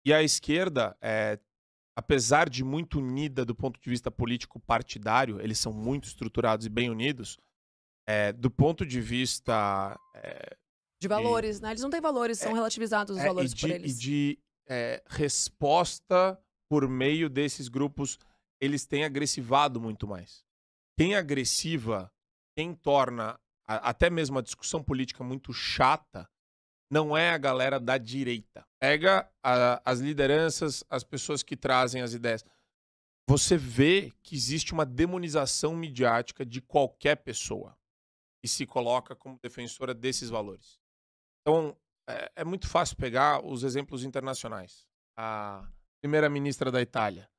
E a esquerda, apesar de muito unida do ponto de vista político partidário, eles são muito estruturados e bem unidos, do ponto de vista De de, valores, né? Eles não têm valores, são relativizados os e valores por de, e eles. de resposta por meio desses grupos, eles têm agressivado muito mais. Quem agressiva, quem torna até mesmo a discussão política muito chata, não é a galera da direita. Pega as lideranças, as pessoas que trazem as ideias. Você vê que existe uma demonização midiática de qualquer pessoa que se coloca como defensora desses valores. Então, é muito fácil pegar os exemplos internacionais. A primeira-ministra da Itália,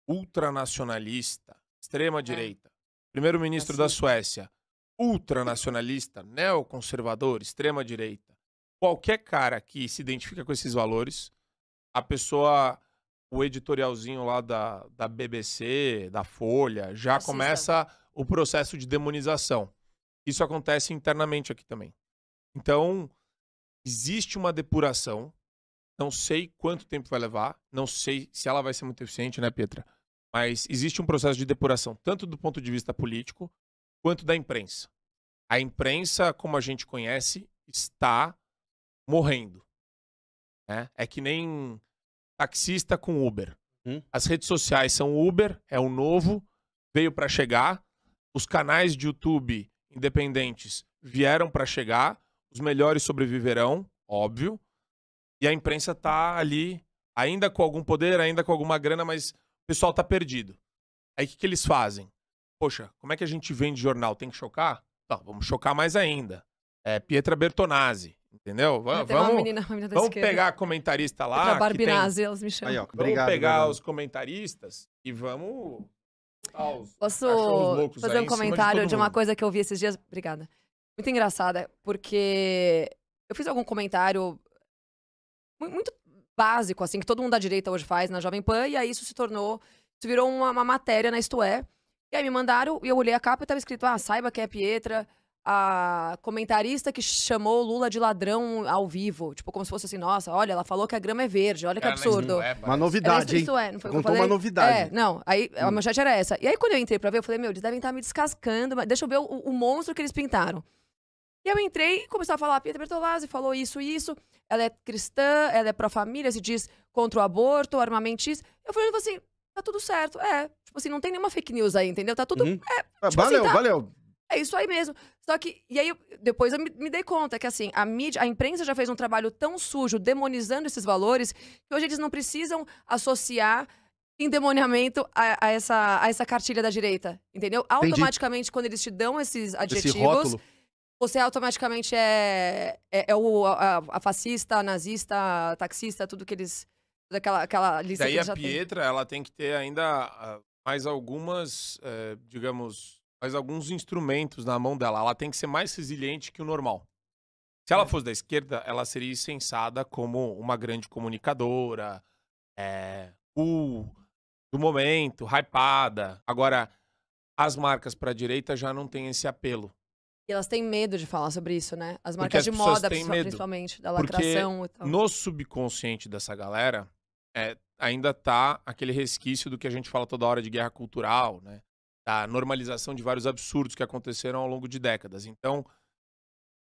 ultranacionalista, É, extrema-direita. Primeiro-ministro da fascista. Suécia, ultranacionalista, neoconservador, extrema-direita. Qualquer cara que se identifica com esses valores, a pessoa, o editorialzinho lá da BBC, da Folha, já Fascista. começa o processo de demonização. Isso acontece internamente aqui também. Então, existe uma depuração. Não sei quanto tempo vai levar, não sei se ela vai ser muito eficiente, né, Pietra? Mas existe um processo de depuração, tanto do ponto de vista político, quanto da imprensa. A imprensa, como a gente conhece, está morrendo, né? É que nem taxista com Uber. As redes sociais são Uber, é o novo, veio para chegar. Os canais de YouTube independentes vieram para chegar. Os melhores sobreviverão, óbvio. E a imprensa tá ali, ainda com algum poder, ainda com alguma grana, mas o pessoal tá perdido. Aí o que eles fazem? Poxa, como é que a gente vende jornal? Tem que chocar? Não, vamos chocar mais ainda. Pietra Bertonazzi, entendeu? Tem uma menina da Vamos esquerda. pegar a comentarista Petra lá, que tem... Barbinazzi, elas me chamam. Aí, ó, Vamos obrigado, pegar Fernando. os comentaristas e vamos... os Posso cachorros loucos fazer aí um em cima comentário todo de uma mundo. coisa que eu vi esses dias? Obrigada. Muito engraçada, porque eu fiz algum comentário muito básico, assim, que todo mundo da direita hoje faz na Jovem Pan, e aí isso virou uma matéria na Isto É. E aí me mandaram, e eu olhei a capa e tava escrito, saiba que é Pietra, a comentarista que chamou Lula de ladrão ao vivo. Tipo, como se fosse assim, nossa, olha, ela falou que a grama é verde, olha que Era na absurdo. Isto É, Uma parece. novidade, hein? Isto É, não foi o que eu Contou falei? uma novidade. Não, aí a manchete era essa. E aí quando eu entrei pra ver, eu falei, meu, eles devem estar me descascando, mas deixa eu ver o monstro que eles pintaram. E eu entrei e comecei a falar, a Pietra Bertolazzi falou isso, ela é cristã, ela é pró-família, se diz contra o aborto, armamentista. Eu falei assim, tá tudo certo, tipo assim, não tem nenhuma fake news aí, entendeu? Tá tudo, tipo Valeu, assim, valeu. é isso aí mesmo. Só que, e aí, depois eu me dei conta que, assim, a mídia, a imprensa já fez um trabalho tão sujo, demonizando esses valores, que hoje eles não precisam associar endemoniamento a essa cartilha da direita, entendeu? Automaticamente, quando eles te dão esses Esse adjetivos, rótulo. você automaticamente a fascista, a nazista, a taxista, tudo que eles... Aquela lista Daí que a eles já têm. Pietra, ela tem que ter ainda mais algumas, digamos, mais alguns instrumentos na mão dela. Ela tem que ser mais resiliente que o normal. Se ela fosse da esquerda, ela seria censada como uma grande comunicadora, cool, do momento, hypada. Agora, as marcas para a direita já não têm esse apelo. E elas têm medo de falar sobre isso, né? As Porque marcas as de pessoas moda, têm medo. principalmente, da Porque lacração e tal. no subconsciente dessa galera, ainda tá aquele resquício do que a gente fala toda hora de guerra cultural, né? Da normalização de vários absurdos que aconteceram ao longo de décadas. Então,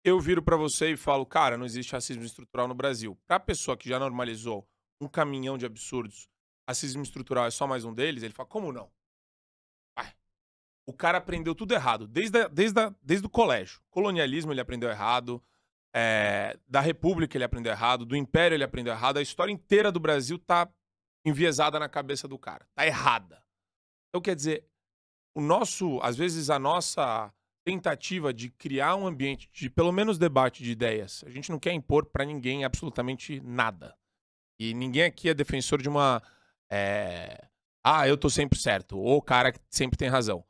eu viro pra você e falo, cara, não existe racismo estrutural no Brasil. Pra pessoa que já normalizou um caminhão de absurdos, racismo estrutural é só mais um deles, ele fala, como não? O cara aprendeu tudo errado, desde o colégio. Colonialismo ele aprendeu errado, da República ele aprendeu errado, do Império ele aprendeu errado, a história inteira do Brasil tá enviesada na cabeça do cara, tá errada. Então, quer dizer, às vezes a nossa tentativa de criar um ambiente de pelo menos debate de ideias, a gente não quer impor pra ninguém absolutamente nada. E ninguém aqui é defensor de uma... eu tô sempre certo, ou o cara que sempre tem razão.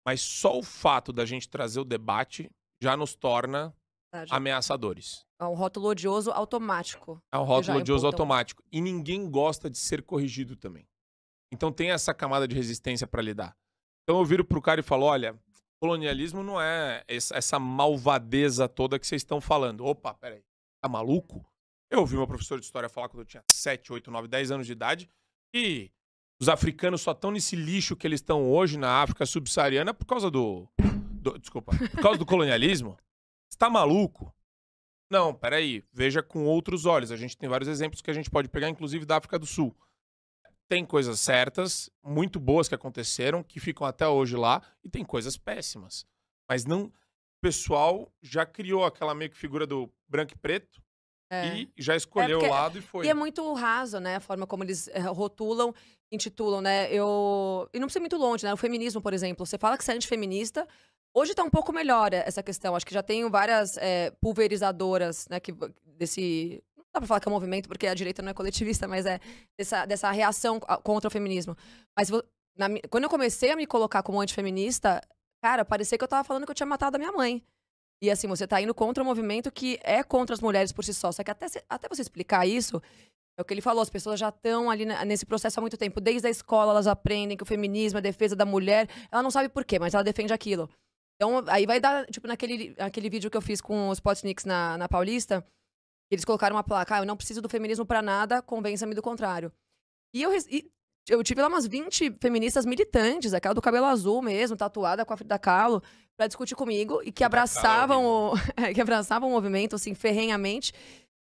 Mas só o fato da gente trazer o debate já nos torna ameaçadores. É um rótulo odioso automático. É um rótulo odioso automático. E ninguém gosta de ser corrigido também. Então tem essa camada de resistência para lidar. Então eu viro pro cara e falo, olha, colonialismo não é essa malvadeza toda que vocês estão falando. Opa, peraí, tá maluco? Eu ouvi meu professor de história falar quando eu tinha 7, 8, 9, 10 anos de idade que os africanos só estão nesse lixo que eles estão hoje na África subsaariana por causa desculpa, por causa do colonialismo. Você tá maluco? Não, peraí, veja com outros olhos. A gente tem vários exemplos que a gente pode pegar, inclusive da África do Sul. Tem coisas certas, muito boas que aconteceram, que ficam até hoje lá, e tem coisas péssimas. Mas não, o pessoal já criou aquela meio que figura do branco e preto e já escolheu o lado e foi. E é muito raso, né, a forma como eles rotulam, intitulam, né? E não precisa ir muito longe, né? O feminismo, por exemplo, você fala que você é antifeminista. Hoje tá um pouco melhor essa questão. Acho que já tem várias pulverizadoras, né, desse... Não dá pra falar que é um movimento, porque a direita não é coletivista, mas é dessa reação contra o feminismo. Mas quando eu comecei a me colocar como antifeminista, cara, parecia que eu tava falando que eu tinha matado a minha mãe. E assim, você tá indo contra um movimento que é contra as mulheres por si só. Só que até você explicar isso, é o que ele falou, as pessoas já estão ali nesse processo há muito tempo. Desde a escola elas aprendem que o feminismo é a defesa da mulher. Ela não sabe por quê, mas ela defende aquilo. Então, aí vai dar, tipo, naquele vídeo que eu fiz com os Potniks na Paulista, eles colocaram uma placa, eu não preciso do feminismo pra nada, convença-me do contrário. E eu tive lá umas 20 feministas militantes, aquela do cabelo azul mesmo, tatuada com a Frida Kahlo, pra discutir comigo, e que abraçavam o movimento, assim, ferrenhamente.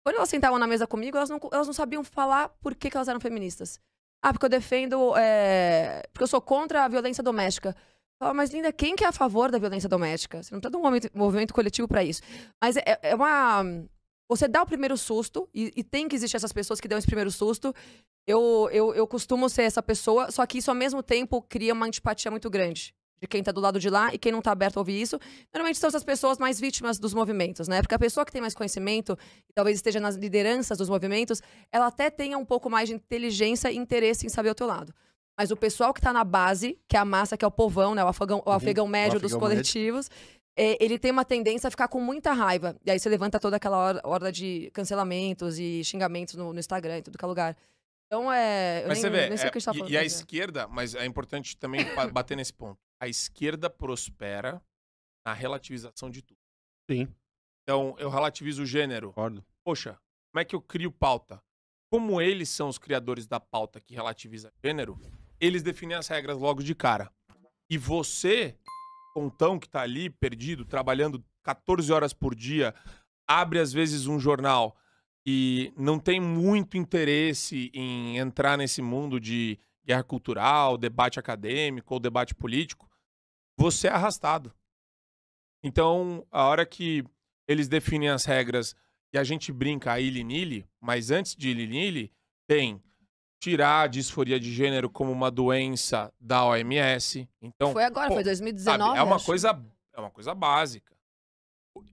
Quando elas sentavam na mesa comigo, elas não sabiam falar por que elas eram feministas. Ah, porque eu defendo, porque eu sou contra a violência doméstica. Mas, linda, quem que é a favor da violência doméstica? Você não precisa de um movimento coletivo pra isso. Mas você dá o primeiro susto, e tem que existir essas pessoas que dão esse primeiro susto. Eu costumo ser essa pessoa, só que isso, ao mesmo tempo, cria uma antipatia muito grande de quem tá do lado de lá e quem não tá aberto a ouvir isso. Normalmente são essas pessoas mais vítimas dos movimentos, né? Porque a pessoa que tem mais conhecimento, e talvez esteja nas lideranças dos movimentos, ela até tenha um pouco mais de inteligência e interesse em saber o teu lado. Mas o pessoal que tá na base, que é a massa, que é o povão, né? O afegão médio dos coletivos, ele tem uma tendência a ficar com muita raiva. E aí você levanta toda aquela horda de cancelamentos e xingamentos no Instagram, em tudo que é lugar. Então, Mas você vê, nem sei o que a gente tá falando. E a esquerda, mas é importante também bater nesse ponto. A esquerda prospera na relativização de tudo. Sim. Então, eu relativizo o gênero. Concordo. Poxa, como é que eu crio pauta? Como eles são os criadores da pauta que relativiza gênero, eles definem as regras logo de cara. E você, pontão que tá ali, perdido, trabalhando 14 horas por dia, abre às vezes um jornal e não tem muito interesse em entrar nesse mundo de guerra cultural, debate acadêmico ou debate político, você é arrastado. Então, a hora que eles definem as regras e a gente brinca a ili-nili, mas antes de ili-nili, tem tirar a disforia de gênero como uma doença da OMS. Então, foi agora, foi 2019, sabe, é uma coisa básica.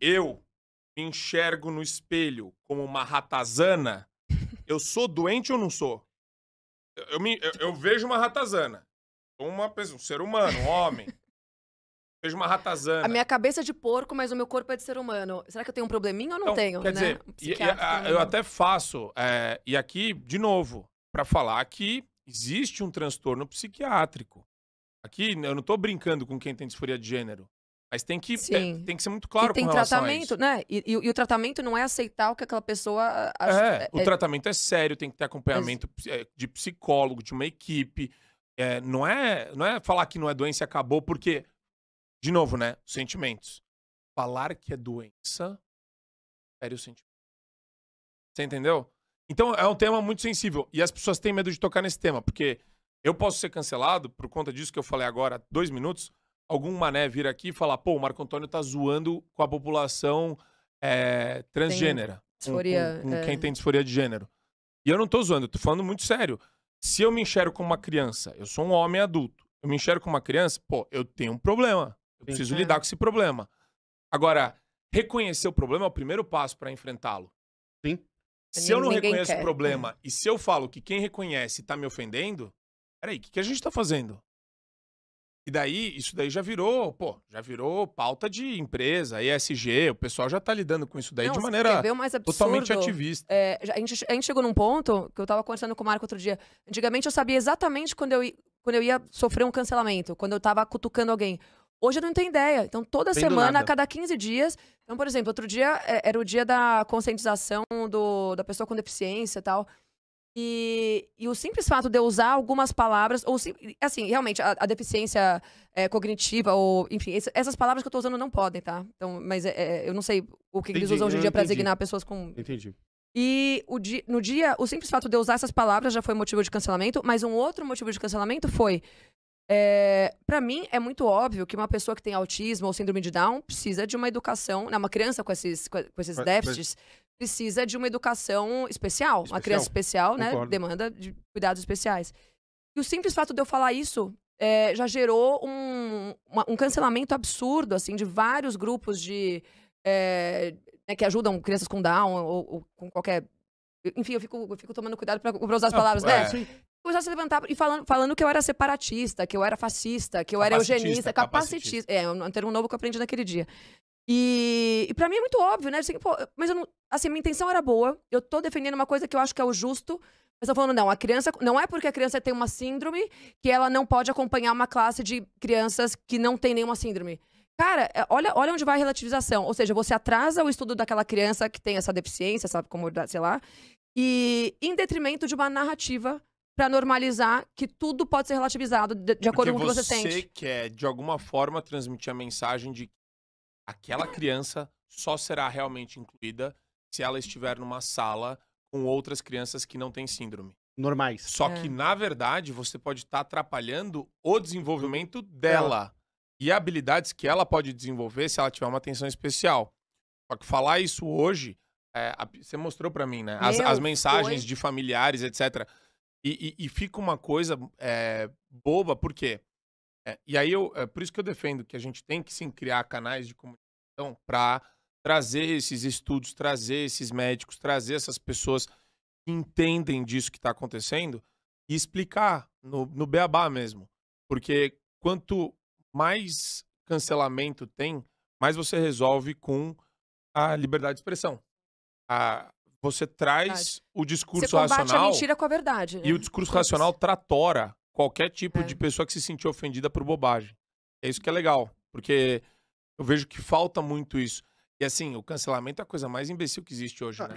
Eu me enxergo no espelho como uma ratazana, eu sou doente ou não sou? Eu vejo uma ratazana. Sou uma pessoa, um ser humano, um homem. Vejo uma ratazana. A minha cabeça é de porco, mas o meu corpo é de ser humano. Será que eu tenho um probleminha ou não então, tenho? Quer dizer, eu até faço, e aqui, de novo, pra falar que existe um transtorno psiquiátrico. Aqui, eu não tô brincando com quem tem disforia de gênero. Mas tem que ser muito claro com relação a isso. Né? E o tratamento não é aceitar o que aquela pessoa... O tratamento é sério, tem que ter acompanhamento de psicólogo, de uma equipe. Não é falar que não é doença e acabou, porque, de novo, né? Sentimentos. Falar que é doença, sério sentimento. Você entendeu? Então, é um tema muito sensível. E as pessoas têm medo de tocar nesse tema, porque eu posso ser cancelado por conta disso que eu falei agora há 2 minutos. Algum mané vir aqui e falar, pô, o Marco Antônio tá zoando com a população transgênera. Com quem tem disforia de gênero. E eu não tô zoando, eu tô falando muito sério. Se eu me enxergo como uma criança, eu sou um homem adulto, eu me enxergo como uma criança, pô, eu tenho um problema. Eu preciso lidar com esse problema. Agora, reconhecer o problema é o primeiro passo pra enfrentá-lo. Sim. Se eu não reconheço o problema e se eu falo que quem reconhece tá me ofendendo, peraí, o que a gente tá fazendo? E daí, isso daí já virou pauta de empresa, ESG, o pessoal já tá lidando com isso daí de maneira totalmente ativista. A gente chegou num ponto que eu tava conversando com o Marco outro dia. Antigamente eu sabia exatamente quando eu ia sofrer um cancelamento, quando eu tava cutucando alguém. Hoje eu não tenho ideia. Então, toda Vem do semana, nada. a cada 15 dias. Então, por exemplo, outro dia era o dia da conscientização da pessoa com deficiência e tal. E o simples fato de eu usar algumas palavras, ou assim, realmente, a deficiência cognitiva, ou enfim, essas palavras que eu tô usando não podem, tá? Então, mas eu não sei o que eles usam hoje em dia pra designar pessoas com. Entendi. E no dia, o simples fato de eu usar essas palavras já foi motivo de cancelamento, mas um outro motivo de cancelamento foi. Pra mim, é muito óbvio que uma pessoa que tem autismo ou síndrome de Down precisa de uma educação, né? Uma criança com esses déficits precisa de uma educação especial. Uma criança especial, né? Concordo. Demanda de cuidados especiais. E o simples fato de eu falar isso já gerou um cancelamento absurdo, assim, de vários grupos né, que ajudam crianças com Down ou com qualquer... Enfim, eu fico tomando cuidado pra usar as palavras, né? Sim. Começar a se levantar e falando que eu era separatista, que eu era fascista, que eu era eugenista, capacitista. É um termo novo que eu aprendi naquele dia. E pra mim é muito óbvio, né? Assim, pô, mas eu não, assim, minha intenção era boa, eu tô defendendo uma coisa que eu acho que é o justo, mas tô falando, não, a criança, não é porque a criança tem uma síndrome que ela não pode acompanhar uma classe de crianças que não tem nenhuma síndrome. Cara, olha onde vai a relativização. Ou seja, você atrasa o estudo daquela criança que tem essa deficiência, essa comorbidade, sei lá, e em detrimento de uma narrativa pra normalizar que tudo pode ser relativizado de acordo com o que você sente. Você quer, de alguma forma, transmitir a mensagem de que aquela criança só será realmente incluída se ela estiver numa sala com outras crianças que não têm síndrome. Normais. Só que, na verdade, você pode estar atrapalhando o desenvolvimento dela. E habilidades que ela pode desenvolver se ela tiver uma atenção especial. Só que falar isso hoje, você mostrou pra mim, né? As mensagens de familiares, etc. E fica uma coisa boba, por quê? E aí, por isso que eu defendo que a gente tem que sim criar canais de comunicação para trazer esses estudos, trazer esses médicos, trazer essas pessoas que entendem disso que está acontecendo e explicar no beabá mesmo. Porque quanto mais cancelamento tem, mais você resolve com a liberdade de expressão. Você traz o discurso você combate racional. a mentira com a verdade, né? E o discurso racional tratora qualquer tipo de pessoa que se sentir ofendida por bobagem. É isso que é legal, porque eu vejo que falta muito isso. E assim, o cancelamento é a coisa mais imbecil que existe hoje, né?